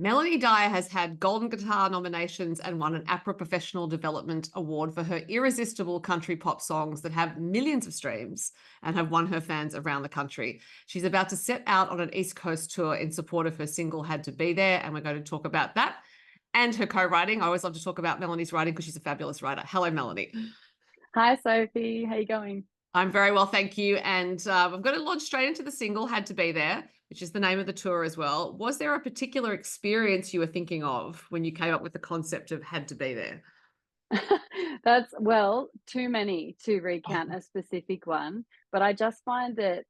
Melanie Dyer has had Golden Guitar nominations and won an APRA Professional Development Award for her irresistible country pop songs that have millions of streams and have won her fans around the country. She's about to set out on an East Coast tour in support of her single Had to Be There, and we're going to talk about that and her co-writing. I always love to talk about Melanie's writing because she's a fabulous writer. Hello, Melanie. Hi, Sophie. How you going? I'm very well, thank you. And I'm going to launch straight into the single Had to Be There, which is the name of the tour as well. Was there a particular experience you were thinking of when you came up with the concept of Had to Be There? Well, too many to recount a specific one, but I just find that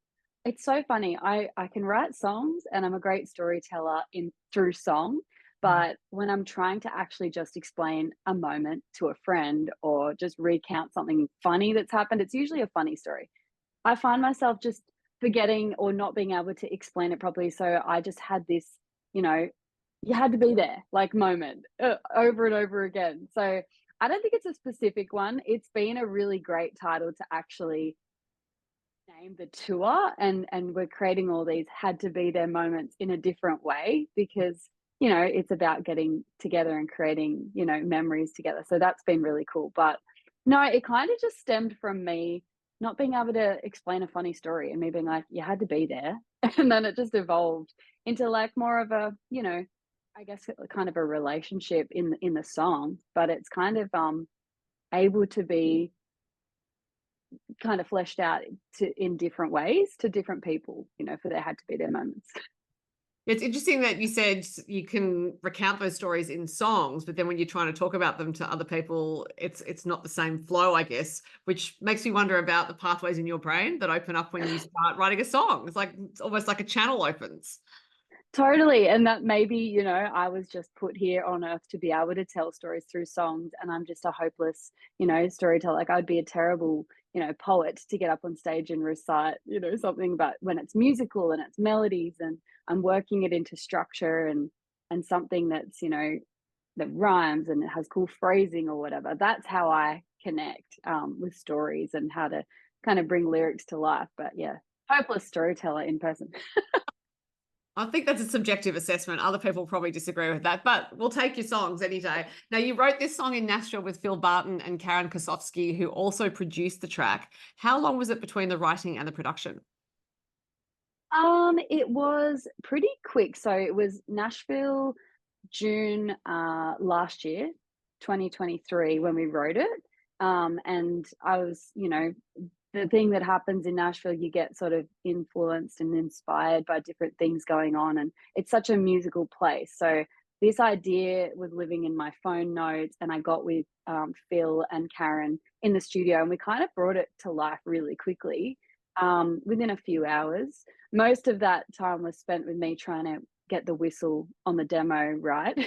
it's so funny. I can write songs and I'm a great storyteller in through song, but when I'm trying to actually just explain a moment to a friend or just recount something funny that's happened, it's usually a funny story. I find myself just forgetting or not being able to explain it properly. So I just had this, you know, you had to be there like moment over and over again. So I don't think it's a specific one. It's been a really great title to actually name the tour, and we're creating all these had to be there moments in a different way because it's about getting together and creating memories together. So that's been really cool. But no, it kind of just stemmed from me not being able to explain a funny story and me being like, you had to be there. And then it just evolved into like more of a, I guess kind of a relationship in the song, but it's kind of able to be kind of fleshed out in different ways to different people, for there had to be their moments. It's interesting that you said you can recount those stories in songs, but then when you're trying to talk about them to other people, it's not the same flow, I guess, which makes me wonder about the pathways in your brain that open up when you start writing a song. It's almost like a channel opens. Totally. And that maybe, I was just put here on earth to be able to tell stories through songs, and I'm just a hopeless, storyteller. Like I'd be a terrible, poet to get up on stage and recite, something, but when it's musical and it's melodies and I'm working it into structure and something that's, that rhymes and it has cool phrasing or whatever. That's how I connect with stories and how to kind of bring lyrics to life. But yeah, hopeless storyteller in person. I think that's a subjective assessment. Other people probably disagree with that, but we'll take your songs any day. Now, you wrote this song in Nashville with Phil Barton and Karen Kosofsky, who also produced the track. How long was it between the writing and the production? It was pretty quick. So it was Nashville, June last year, 2023, when we wrote it. And I was, the thing that happens in Nashville, you get sort of influenced and inspired by different things going on. And it's such a musical place. So this idea was living in my phone notes, and I got with Phil and Karen in the studio, and we kind of brought it to life really quickly within a few hours. Most of that time was spent with me trying to get the whistle on the demo right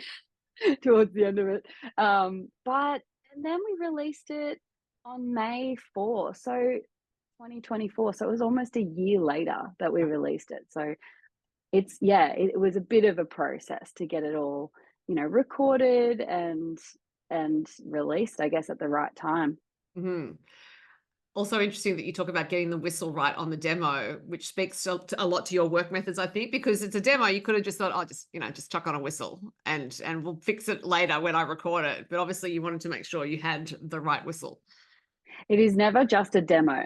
towards the end of it. And then we released it on May 4, so 2024. So it was almost a year later that we released it. So it was a bit of a process to get it all, recorded and released, I guess, at the right time. Mm-hmm. Also interesting that you talk about getting the whistle right on the demo, which speaks a lot to your work methods, I think, because it's a demo. You could have just thought, oh, just chuck on a whistle and we'll fix it later when I record it. But obviously you wanted to make sure you had the right whistle. It is never just a demo.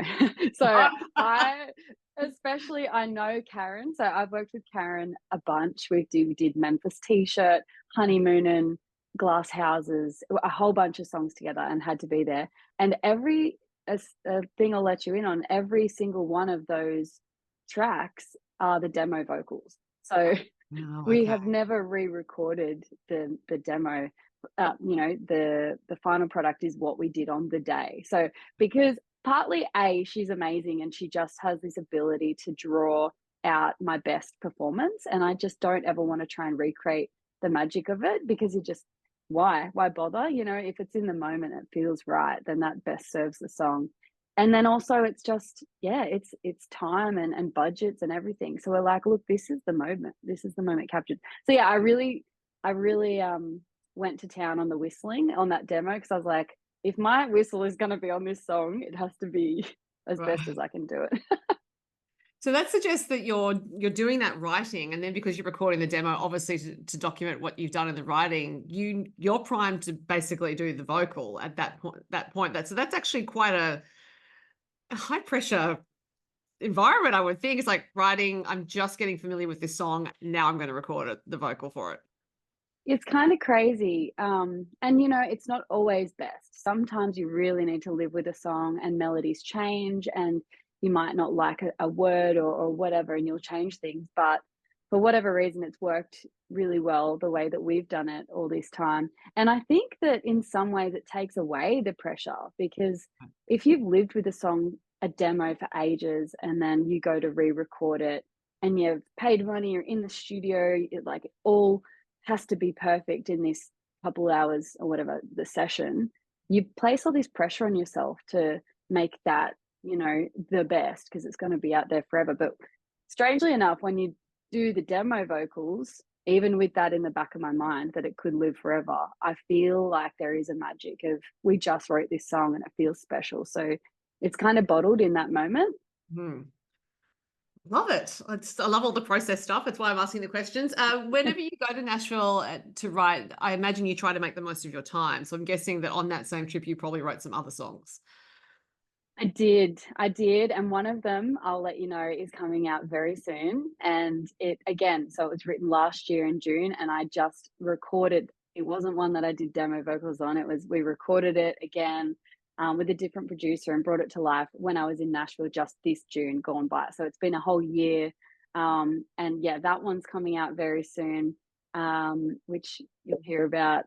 So I know Karen. So I've worked with Karen a bunch. We did Memphis T-shirt, Honeymoonin', Glass Houses, a whole bunch of songs together, and Had to Be There. And a thing I'll let you in on, every single one of those tracks are the demo vocals. So we have never re-recorded the demo. The final product is what we did on the day. So because partly she's amazing and she just has this ability to draw out my best performance, and I just don't ever want to try and recreate the magic of it, because why bother? If it's in the moment, it feels right, then that best serves the song. And then also it's just, it's time and budgets and everything. So we're like, look, this is the moment captured. So yeah, I really went to town on the whistling on that demo, because I was like, if my whistle is going to be on this song, it has to be as best as I can do it. So that suggests that you're doing that writing, and then because you're recording the demo, obviously to document what you've done in the writing, you're primed to basically do the vocal at that point. So that's actually quite a high pressure environment, I would think. It's like writing, I'm just getting familiar with this song. Now I'm going to record it, the vocal for it. It's kind of crazy. And it's not always best. Sometimes you really need to live with a song and melodies change and you might not like a word or whatever and you'll change things. But for whatever reason, it's worked really well the way that we've done it all this time. And I think that in some ways it takes away the pressure because if you've lived with a song, a demo for ages, and then you go to re-record it and you've paid money, you're in the studio, it all has to be perfect in this couple hours or whatever the session, you place all this pressure on yourself to make that, the best because it's going to be out there forever. But strangely enough, when you do the demo vocals, even with that in the back of my mind that it could live forever, I feel like there is a magic of we just wrote this song and it feels special. So it's kind of bottled in that moment. Hmm. Love it. I love all the process stuff. That's why I'm asking the questions. Whenever you go to Nashville to write, I imagine you try to make the most of your time. So I'm guessing that on that same trip, you probably wrote some other songs. I did, and one of them, I'll let you know, is coming out very soon, and so it was written last year in June, and I just recorded it wasn't one that I did demo vocals on, we recorded it again, with a different producer and brought it to life when I was in Nashville just this June gone by, so it's been a whole year, and yeah, that one's coming out very soon, which you'll hear about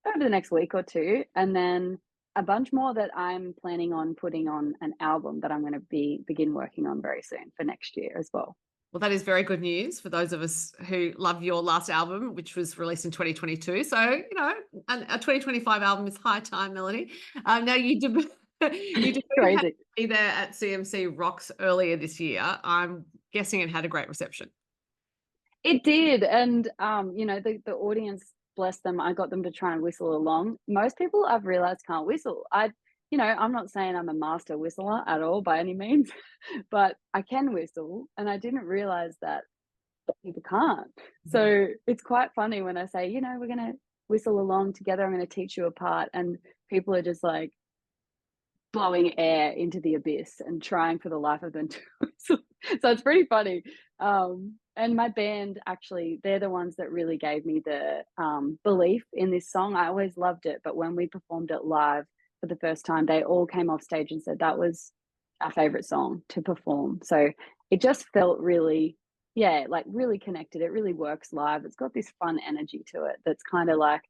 over the next week or two, and then a bunch more that I'm planning on putting on an album that I'm going to begin working on very soon for next year as well. Well, that is very good news for those of us who love your last album, which was released in 2022. So, a 2025 album is high time, Melanie. Now you did, you did have to Crazy. be there at CMC Rocks earlier this year. I'm guessing it had a great reception. It did, and the audience, bless them, I got them to try and whistle along. Most people I've realized can't whistle. I'm not saying I'm a master whistler at all by any means, but I can whistle, and I didn't realize that people can't. So it's quite funny when I say, we're gonna whistle along together. I'm gonna teach you a part, and people are just like blowing air into the abyss and trying for the life of them to whistle. So it's pretty funny. And my band, actually, they're the ones that really gave me the belief in this song. I always loved it, but when we performed it live for the first time, they all came off stage and said that was our favorite song to perform. So it just felt really, yeah, like really connected. It really works live. It's got this fun energy to it that's kind of like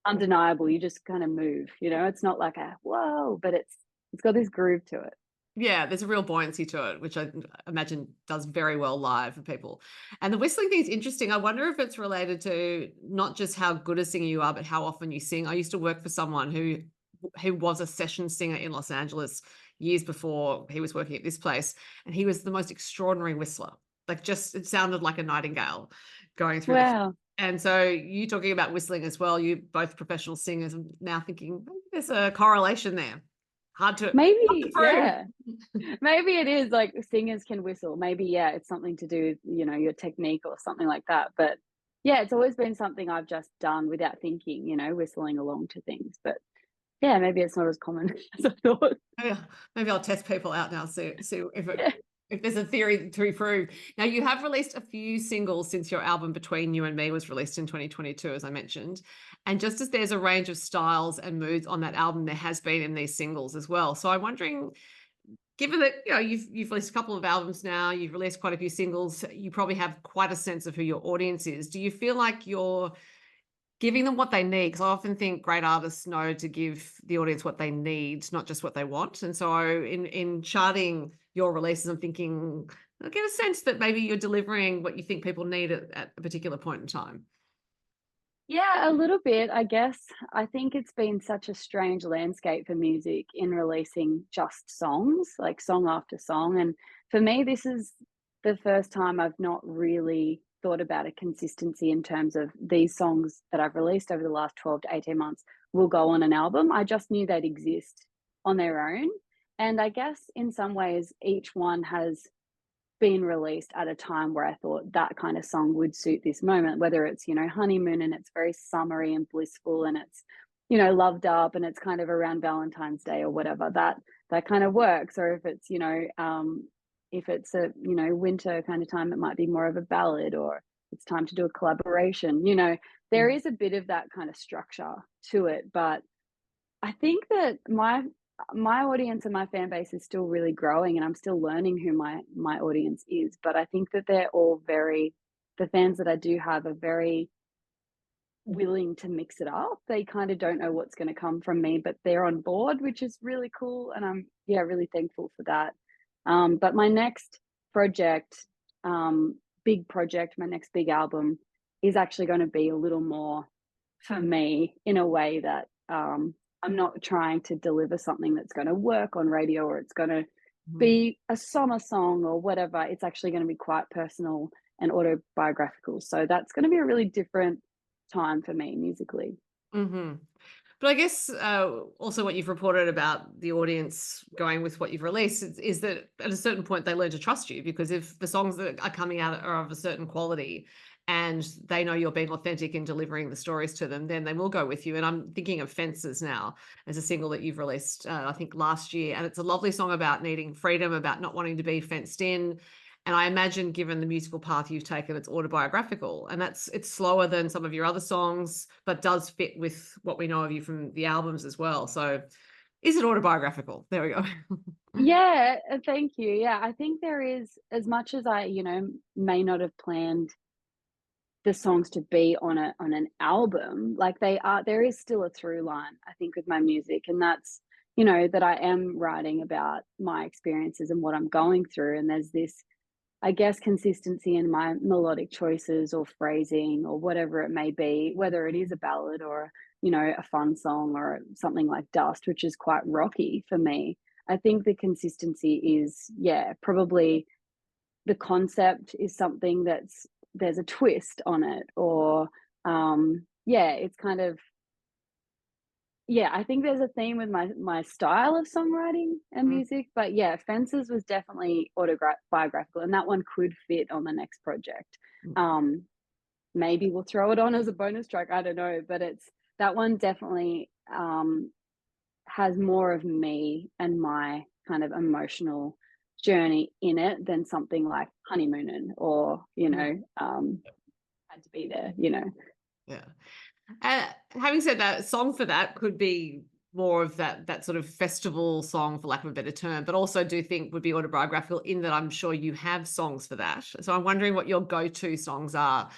undeniable. You just kind of move, it's not like a whoa, but it's got this groove to it. Yeah, there's a real buoyancy to it, which I imagine does very well live for people. And the whistling thing is interesting. I wonder if it's related to not just how good a singer you are, but how often you sing. I used to work for someone who was a session singer in Los Angeles years before he was working at this place, and he was the most extraordinary whistler. Like, just it sounded like a nightingale going through the. Wow. And so you talking about whistling as well, you both professional singers. I'm now thinking maybe there's a correlation there. Hard to Maybe, prove. yeah. Maybe it is like singers can whistle. Maybe, yeah, it's something to do with, your technique or something like that. But yeah, it's always been something I've just done without thinking, whistling along to things. But yeah, maybe it's not as common as I thought. Maybe I'll test people out now, see Yeah. if there's a theory to be proved. Now, you have released a few singles since your album Between You and Me was released in 2022, as I mentioned. And just as there's a range of styles and moods on that album, there has been in these singles as well. So I'm wondering, given that you've released a couple of albums now, you've released quite a few singles, you probably have quite a sense of who your audience is. Do you feel like you're giving them what they need? Because I often think great artists know to give the audience what they need, not just what they want. And so in charting your releases, I'm thinking I get a sense that maybe you're delivering what you think people need at a particular point in time. Yeah, a little bit, I guess. I think it's been such a strange landscape for music in releasing just songs, like song after song. And for me, this is the first time I've not really thought about a consistency in terms of these songs that I've released over the last 12 to 18 months will go on an album. I just knew they'd exist on their own. And I guess in some ways, each one has been released at a time where I thought that kind of song would suit this moment, whether it's, you know, Honeymoon and it's very summery and blissful and it's, you know, loved up and it's kind of around Valentine's Day or whatever, that kind of works. Or if it's, you know, if it's a, you know, winter kind of time, it might be more of a ballad, or it's time to do a collaboration. You know, there Mm. is a bit of that kind of structure to it, but I think that my audience and my fan base is still really growing, and I'm still learning who my audience is. But I think that they're all very the fans that I do have are very willing to mix it up. They kind of don't know what's going to come from me, but they're on board, which is really cool, and I'm yeah really thankful for that. But my next project, big project, my next big album is actually going to be a little more for me in a way that I'm not trying to deliver something that's going to work on radio or it's going to Mhm. be a summer song or whatever. It's actually going to be quite personal and autobiographical. So that's going to be a really different time for me musically. Mhm. But I guess, also what you've reported about the audience going with what you've released is that at a certain point they learn to trust you, because if the songs that are coming out are of a certain quality and they know you're being authentic in delivering the stories to them, then they will go with you. And I'm thinking of Fences now as a single that you've released, I think last year. And it's a lovely song about needing freedom, about not wanting to be fenced in. And I imagine, given the musical path you've taken, it's autobiographical, and it's slower than some of your other songs, but does fit with what we know of you from the albums as well. So, is it autobiographical? There we go. Yeah, thank you. Yeah, I think there is, as much as I, you know, may not have planned the songs to be on an album, like they are, there is still a through line, I think, with my music, and that's, you know, that I am writing about my experiences and what I'm going through, and there's this, I guess, consistency in my melodic choices or phrasing or whatever it may be, whether it is a ballad or, you know, a fun song or something like Dust, which is quite rocky for me. I think the consistency is, yeah, probably the concept is something that's there's a twist on it, or yeah, it's kind of yeah, I think there's a theme with my style of songwriting and Mm, music, but yeah, Fences was definitely biographical, and that one could fit on the next project. mm, Um, maybe we'll throw it on as a bonus track, I don't know, but it's that one definitely has more of me and my kind of emotional journey in it than something like Honeymoonin' or, you mm, know, Had to Be There, you know. yeah. Having said that, a song for that could be more of that sort of festival song, for lack of a better term, but also do think would be autobiographical in that I'm sure you have songs for that. So I'm wondering what your go-to songs are,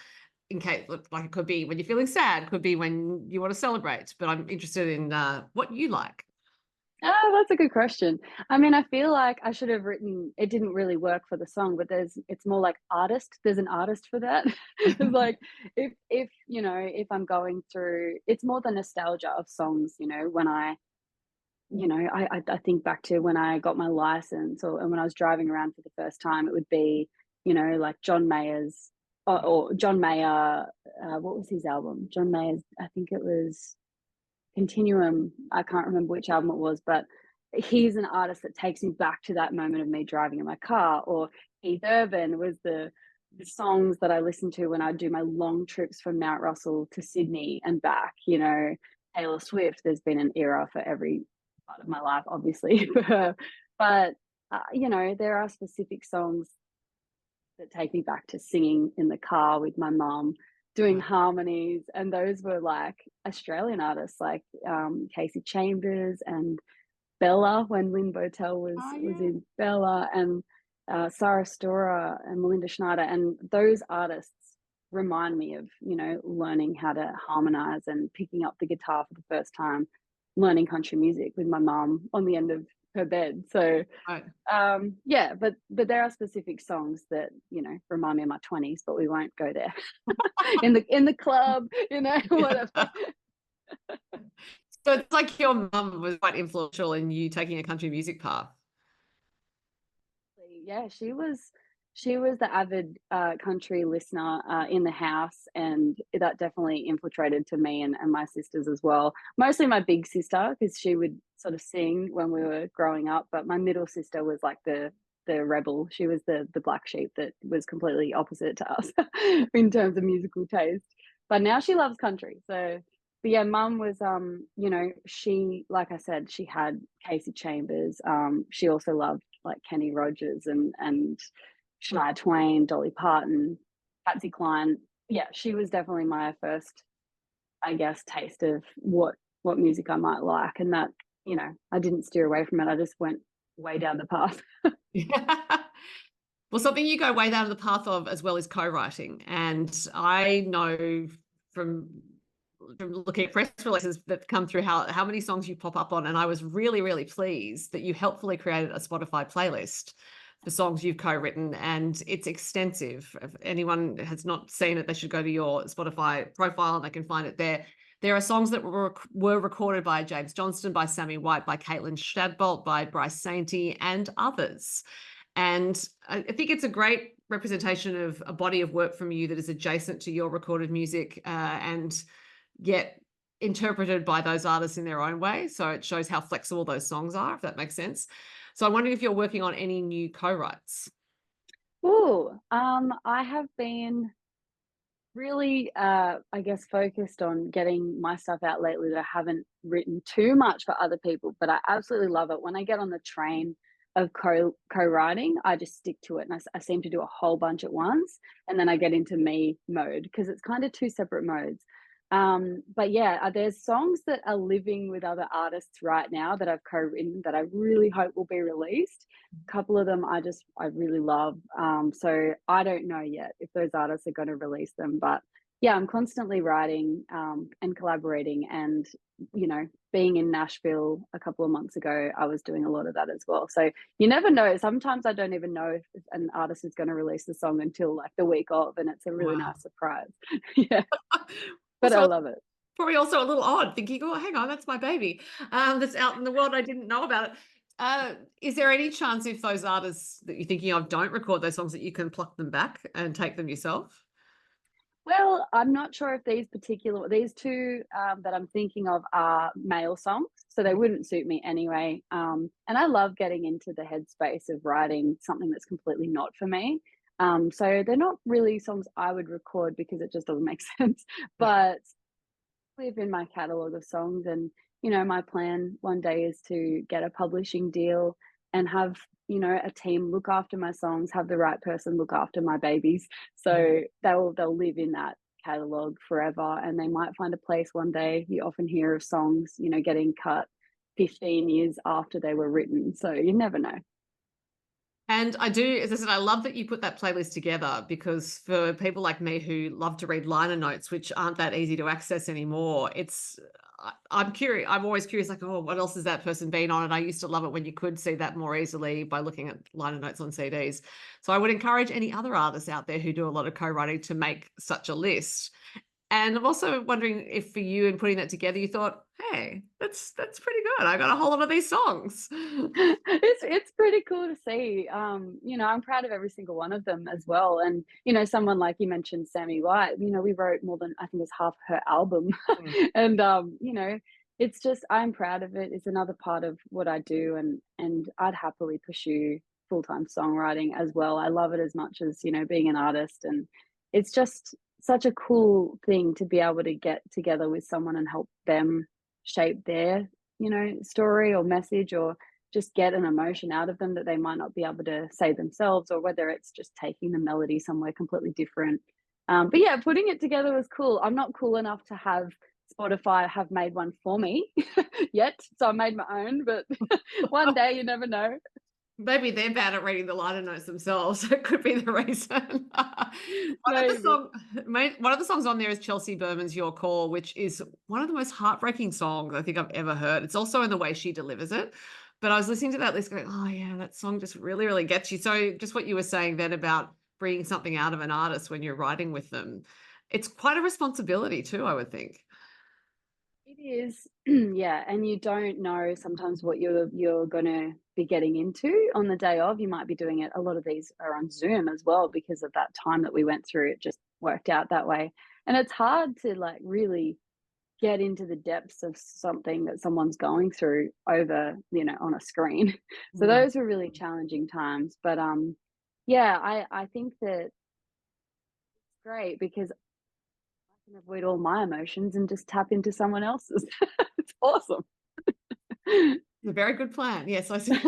in case, like, it could be when you're feeling sad, could be when you want to celebrate, but I'm interested in what you like. Oh, that's a good question. I mean, I feel like I should have written it didn't really work for the song, but it's more like artist. There's an artist for that. It's like if, you know, if I'm going through it's more the nostalgia of songs, you know, when I you know, I think back to when I got my license or and when I was driving around for the first time, it would be, you know, like John Mayer's or John Mayer, what was his album? John Mayer's, I think it was Continuum. I can't remember which album it was, but he's an artist that takes me back to that moment of me driving in my car. Or Keith Urban was the songs that I listen to when I do my long trips from Mount Russell to Sydney and back. You know, Taylor Swift. There's been an era for every part of my life, obviously, for her. But you know, there are specific songs that take me back to singing in the car with my mum, doing Right. harmonies, and those were like Australian artists like Casey Chambers and Bella when Lynn Botel Oh, was yeah. in Bella, and Sarah Storer and Melinda Schneider, and those artists remind me of, you know, learning how to harmonize and picking up the guitar for the first time, learning country music with my mum on the end of her bed. So Right. yeah, but there are specific songs that, you know, remind me of my 20s, but we won't go there. In the club, you know, Yeah. whatever. So it's like your mum was quite influential in you taking a country music path. Yeah, she was the avid country listener in the house, and that definitely infiltrated to me and my sisters as well. Mostly my big sister, because she would sort of sing when we were growing up, but my middle sister was like the rebel. She was the black sheep that was completely opposite to us in terms of musical taste. But now she loves country. So, but yeah, mum was, you know, she, like I said, she had Casey Chambers. She also loved like Kenny Rogers and Shania Twain, Dolly Parton, Patsy Cline. Yeah, she was definitely my first, I guess, taste of what music I might like, and that, you know, I didn't steer away from it. I just went way down the path. Yeah. Well, something you go way down the path of as well is co-writing. And I know from looking at press releases that come through how many songs you pop up on. And I was really, really pleased that you helpfully created a Spotify playlist for songs you've co-written, and it's extensive. If anyone has not seen it, they should go to your Spotify profile and they can find it there. There are songs that were recorded by James Johnston, by Sammy White, by Caitlin Shadbolt, by Bryce Sainty, and others. And I think it's a great representation of a body of work from you that is adjacent to your recorded music, and yet interpreted by those artists in their own way. So it shows how flexible those songs are, if that makes sense. So I'm wondering if you're working on any new co-writes. Ooh, I have been really, I guess, focused on getting my stuff out lately that I haven't written too much for other people, but I absolutely love it. When I get on the train of co-writing, I just stick to it, and I seem to do a whole bunch at once, and then I get into me mode because it's kind of two separate modes. But yeah, there's songs that are living with other artists right now that I've co-written that I really hope will be released. A couple of them I really love. So I don't know yet if those artists are going to release them, but yeah, I'm constantly writing and collaborating, and you know, being in Nashville a couple of months ago, I was doing a lot of that as well. So you never know. Sometimes I don't even know if an artist is going to release the song until like the week of, and it's a really Wow. nice surprise. Yeah, but I Also, love it. probably also a little odd, thinking, oh, hang on, that's my baby, that's out in the world. I didn't know about it. Is there any chance if those artists that you're thinking of don't record those songs that you can pluck them back and take them yourself? Well, I'm not sure if these two that I'm thinking of are male songs, so they wouldn't suit me anyway. And I love getting into the headspace of writing something that's completely not for me. So they're not really songs I would record because it just doesn't make sense. Yeah. But live in my catalog of songs, and you know, my plan one day is to get a publishing deal and have, you know, a team look after my songs, have the right person look after my babies, so they'll live in that catalog forever, and they might find a place one day. You often hear of songs, you know, getting cut 15 years after they were written, so you never know. And I do, as I said, I love that you put that playlist together, because for people like me who love to read liner notes, which aren't that easy to access anymore, I'm curious. I'm always curious, like, oh, what else has that person been on? And I used to love it when you could see that more easily by looking at liner notes on CDs. So I would encourage any other artists out there who do a lot of co-writing to make such a list. And I'm also wondering if for you, in putting that together, you thought, hey, that's pretty good. I got a whole lot of these songs. It's pretty cool to see. You know, I'm proud of every single one of them as well. And you know, someone like you mentioned, Sammy White. You know, we wrote more than, I think it's half her album, Mm. and you know, it's just, I'm proud of it. It's another part of what I do, and I'd happily pursue full-time songwriting as well. I love it as much as, you know, being an artist, and it's just such a cool thing to be able to get together with someone and help them shape their, you know, story or message, or just get an emotion out of them that they might not be able to say themselves, or whether it's just taking the melody somewhere completely different. But yeah, putting it together was cool. I'm not cool enough to have Spotify have made one for me yet, so I made my own, but one day you never know. Maybe they're bad at reading the liner notes themselves. It could be the reason. Maybe. One of the songs on there is Chelsea Berman's "Your Call," which is one of the most heartbreaking songs I think I've ever heard. It's also in the way she delivers it. But I was listening to that list going, oh yeah, that song just really, really gets you. So just what you were saying then about bringing something out of an artist when you're writing with them, it's quite a responsibility too, I would think. It is, yeah, and you don't know sometimes what you're gonna be getting into on the day of. You might be doing it. A lot of these are on Zoom as well because of that time that we went through. It just worked out that way, and it's hard to like really get into the depths of something that someone's going through over, on a screen. So Mm. those were really challenging times. But yeah, I think that it's great because I can avoid all my emotions and just tap into someone else's. It's awesome. A very good plan. Yes, I see.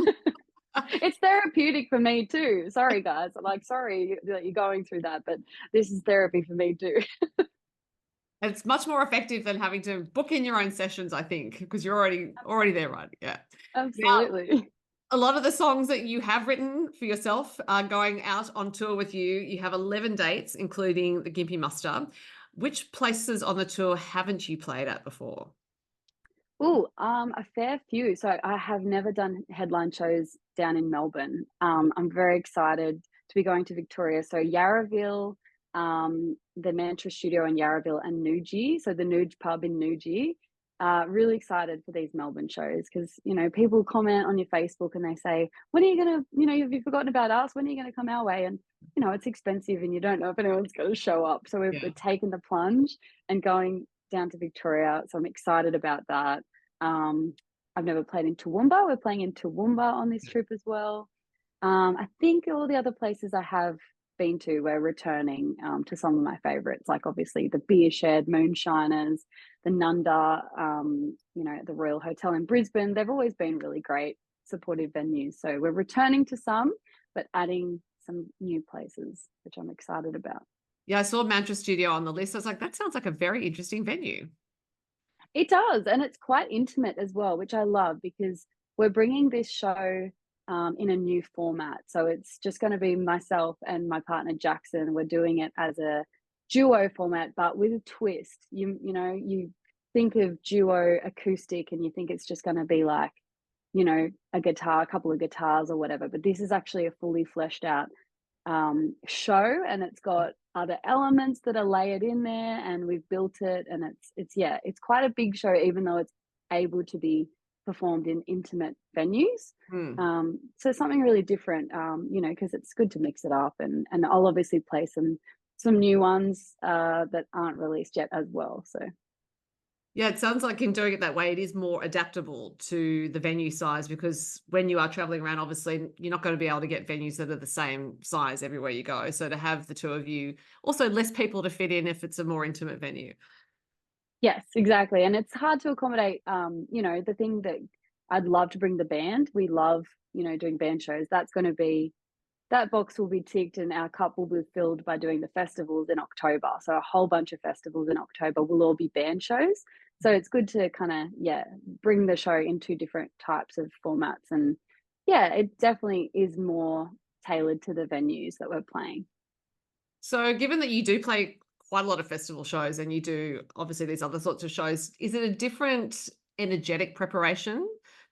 It's therapeutic for me too. Sorry, guys. Like, sorry that you're going through that, but this is therapy for me too. It's much more effective than having to book in your own sessions, I think, because you're already there, right? Yeah. Now, Absolutely. a lot of the songs that you have written for yourself are going out on tour with you. You have 11 dates, including the Gympie Muster. Which places on the tour haven't you played at before? Oh, a fair few. So I have never done headline shows down in Melbourne. I'm very excited to be going to Victoria. So Yarraville, the Mantra Studio in Yarraville, and Newgie. So the Nuge pub in Newgie. Really excited for these Melbourne shows because people comment on your Facebook and they say, "When are you gonna? Have you forgotten about us? When are you gonna come our way?" And it's expensive and you don't know if anyone's going to show up. So we're Yeah. taking the plunge and going down to Victoria. So I'm excited about that. Um, I've never played in Toowoomba. We're playing in Toowoomba on this trip as well. I think all the other places I have been to, we're returning to some of my favorites, like obviously the Beer Shed, Moonshiners, the Nunda, the Royal Hotel in Brisbane. They've always been really great, supportive venues. So we're returning to some, but adding some new places, which I'm excited about. Yeah, I saw Mantra Studio on the list. I was like, that sounds like a very interesting venue. It does, and it's quite intimate as well, which I love because we're bringing this show in a new format. So it's just going to be myself and my partner Jackson. We're doing it as a duo format, but with a twist. You think of duo acoustic, and you think it's just going to be like a guitar, a couple of guitars or whatever. But this is actually a fully fleshed out show, and it's got other elements that are layered in there, and we've built it, and it's quite a big show, even though it's able to be performed in intimate venues. Hmm. So something really different, because it's good to mix it up, and I'll obviously play some new ones that aren't released yet as well. So Yeah, it sounds like in doing it that way, it is more adaptable to the venue size because when you are traveling around, obviously, you're not going to be able to get venues that are the same size everywhere you go. So to have the two of you, also less people to fit in if it's a more intimate venue. yes, exactly, and it's hard to accommodate. The thing that I'd love to bring the band. We love doing band shows. That box will be ticked and our cup will be filled by doing the festivals in October. So a whole bunch of festivals in October will all be band shows. So it's good to kind of, bring the show into different types of formats. And yeah, it definitely is more tailored to the venues that we're playing. So given that you do play quite a lot of festival shows and you do obviously these other sorts of shows, is it a different energetic preparation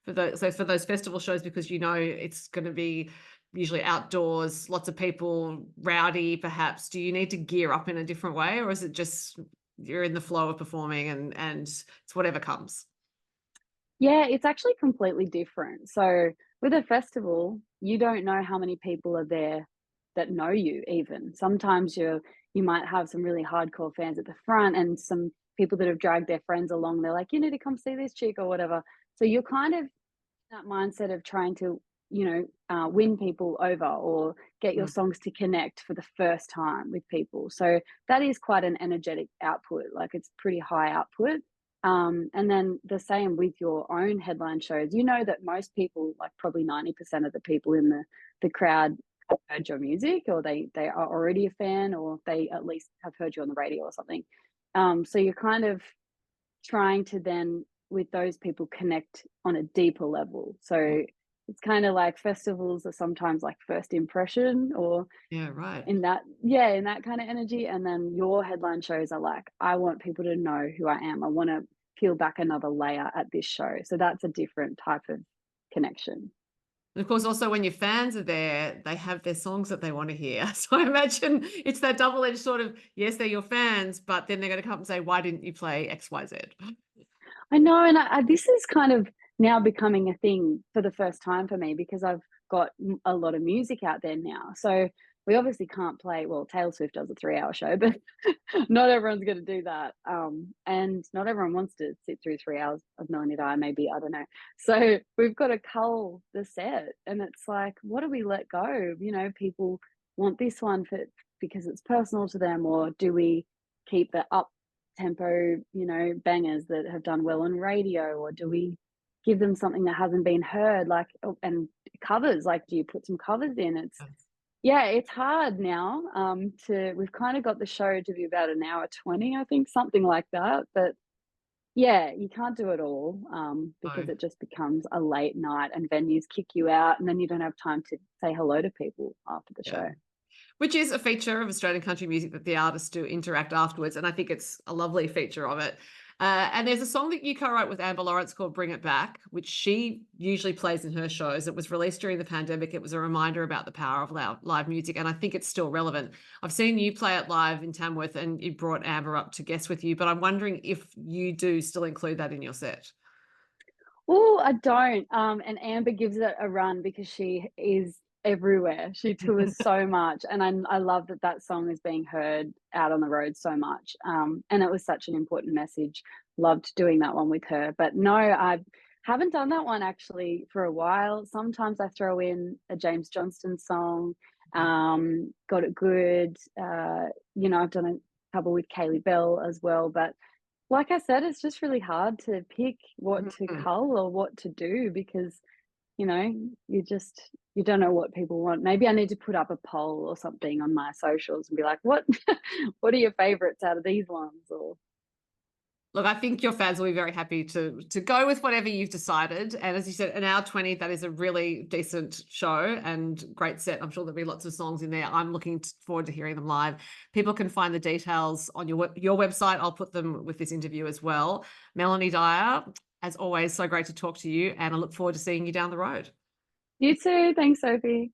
for those festival shows because it's going to be usually outdoors, lots of people, rowdy perhaps? Do you need to gear up in a different way or is it just you're in the flow of performing and it's whatever comes? Yeah, it's actually completely different. So with a festival, you don't know how many people are there that know you even. Sometimes you might have some really hardcore fans at the front and some people that have dragged their friends along. They're like, you need to come see this chick or whatever. So you're kind of in that mindset of trying to, win people over or get your Mm. songs to connect for the first time with people. So that is quite an energetic output. Like it's pretty high output. And then the same with your own headline shows. You know that most people, like probably 90% of the people in the crowd have heard your music or they are already a fan or they at least have heard you on the radio or something. So you're kind of trying to then with those people connect on a deeper level. So it's kind of like festivals are sometimes like first impression or Yeah, right. in that kind of energy. And then your headline shows are like, I want people to know who I am. I want to peel back another layer at this show. So that's a different type of connection. And of course, also when your fans are there, they have their songs that they want to hear. So I imagine it's that double-edged sort of, yes, they're your fans, but then they're going to come and say, why didn't you play XYZ? I know, and this is kind of now becoming a thing for the first time for me because I've got a lot of music out there now. So we obviously can't play, well, Taylor Swift does a 3-hour show, but not everyone's gonna do that, and not everyone wants to sit through 3 hours of Melanie Dyer, maybe, I don't know. So, we've gotta cull the set, and it's like, what do we let go? You know, people want this one for because it's personal to them, or do we keep the up-tempo, you know, bangers that have done well on radio, or do we give them something that hasn't been heard, like, oh, and covers, like, do you put some covers in? Yeah, it's hard now, to we've kinda got the show to be about an hour 20, I think, something like that, but yeah, you can't do it all, because No. it just becomes a late night and venues kick you out, and then you don't have time to say hello to people after the Yeah. show. Which is a feature of Australian country music that the artists do interact afterwards, and I think it's a lovely feature of it. And there's a song that you co-wrote with Amber Lawrence called "Bring It Back," which she usually plays in her shows. It was released during the pandemic. It was a reminder about the power of live music, and I think it's still relevant. I've seen you play it live in Tamworth, and you brought Amber up to guest with you, but I'm wondering if you do still include that in your set. Oh, I don't, and Amber gives it a run because she is everywhere. She tours so much, and I love that that song is being heard out on the road so much, and it was such an important message. Loved doing that one with her, but no, I haven't done that one actually for a while. Sometimes I throw in a James Johnston song, Got It Good, you know, I've done a couple with Kaylee Bell as well, but like I said, it's just really hard to pick what to Mhm. cull or what to do because, you know, you don't know what people want. Maybe I need to put up a poll or something on my socials and be like, "What what are your favorites out of these ones?" Or Look, I think your fans will be very happy to go with whatever you've decided. And as you said, an hour 20, that is a really decent show and great set. I'm sure there'll be lots of songs in there. I'm looking forward to hearing them live. People can find the details on your website. I'll put them with this interview as well. Melanie Dyer, as always, so great to talk to you, and I look forward to seeing you down the road. you too. Thanks, Sophie.